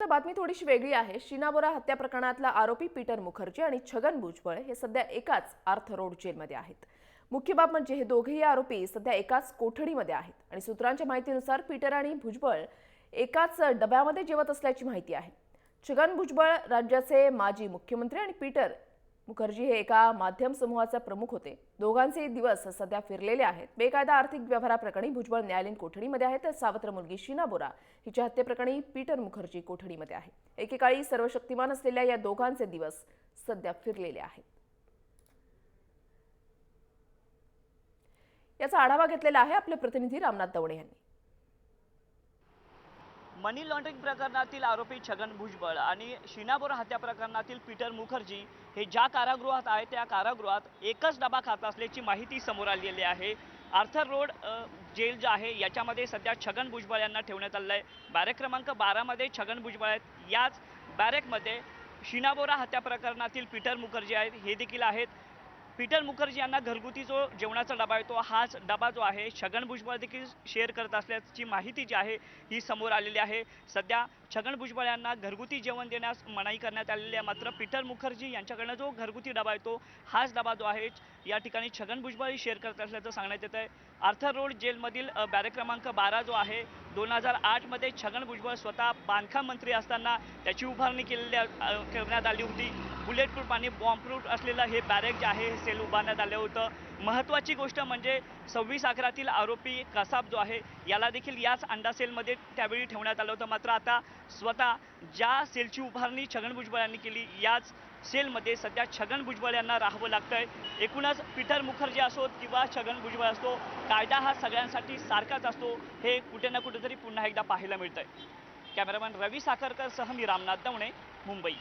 बातमी थोडीशी वेगळी आहे। शीना बोरा हत्या प्रकरणातला आरोपी पीटर मुखर्जी आणि छगन भुजबळ हे सध्या एकाच आर्थ रोड जेलमध्ये आहेत। मुख्य बाब म्हणजे हे दोघेही आरोपी सध्या एकाच कोठडीमध्ये आहेत आणि सूत्रांच्या माहितीनुसार पीटर आणि भुजबळ एकाच डब्यामध्ये जेवत असल्याची माहिती आहे। छगन भुजबळ राज्याचे माजी मुख्यमंत्री आणि पीटर मुखर्जी हे एका माध्यम समूहाचे प्रमुख होते। दोघांचे दिवस सध्या फिरलेले आहेत। बेकायदा आर्थिक व्यवहाराप्रकरणी भुजबळ न्यायालयीन कोठडीमध्ये आहेत, तर सावत्र मुलगी शीना बोरा हिच्या हत्येप्रकरणी पीटर मुखर्जी कोठडीमध्ये आहे। एकेकाळी सर्वशक्तिमान असलेल्या या दोघांचे दिवस सध्या फिरलेले आहेत। याचा आढावा घेतलेला आहे आपले प्रतिनिधी रामनाथ दवणे यांनी। मनी लॉन्ड्रिंग प्रकरणातील आरोपी छगन भुजबळ आणि शीना बोरा हत्या प्रकरणातील पीटर मुखर्जी हे ज्या कारागृहात आहेत त्या कारागृहात एकच डबा खात असल्याची माहिती समोर आलेली आहे। आर्थर रोड जेल जे आहे याच्यामध्ये सध्या छगन भुजबळ यांना ठेवण्यात आलेलं आहे। बॅरेक क्रमांक 12 मध्ये छगन भुजबळ आहेत। याच बॅरेकमध्ये शीना बोरा हत्या प्रकरणातील पीटर मुखर्जी आहेत, हे देखील आहेत। पीटर मुखर्जी यांना घरगुती जो जेवणाचा डबा आहे तो हाच डबा जो आहे छगन भुजबळ देखील शेअर करत असल्याची माहिती जी आहे ही समोर आलेली आहे। सध्या छगन भुजबळ यांना घरगुती जेवण देण्यास मनाई करण्यात आलेली आहे, मात्र पीटर मुखर्जी यांच्याकडनं जो घरगुती डबा आहे तो हाच डबा जो आहे या ठिकाणी छगन भुजबळ शेअर करत असल्याचं सांगण्यात येत आहे। आर्थर रोड जेलमधील बॅरेक क्रमांक 12 जो आहे 2008 मध्ये छगन भुजबळ स्वतः बांधकाम मंत्री असताना त्याची उभारणी करण्यात आली होती। बुलेट प्रूफ आणि बॉम्ब प्रूफ असलेलं हे बॅरेक जे आहे हे सेल उभारण्यात आलं होतं। महत्त्वाची गोष्ट म्हणजे 26/11 आरोपी कसाब जो आहे याला देखील याच अंडा सेलमध्ये त्यावेळी ठेवण्यात आलं होतं, मात्र आता स्वतः ज्या सेलची उभारणी छगन भुजबळ यांनी केली याच सेलमध्ये सध्या छगन भुजबळ यांना राहावं लागतंय। एकूणच पीटर मुखर्जी असो किंवा छगन भुजबळ असतो, कायदा हा सगळ्यांसाठी सारखाच असतो हे कुठे ना कुठेतरी पुन्हा एकदा पाहायला मिळतंय। कॅमेरामॅन रवी साखरकर सह मी रामनाथ दवणे, मुंबई।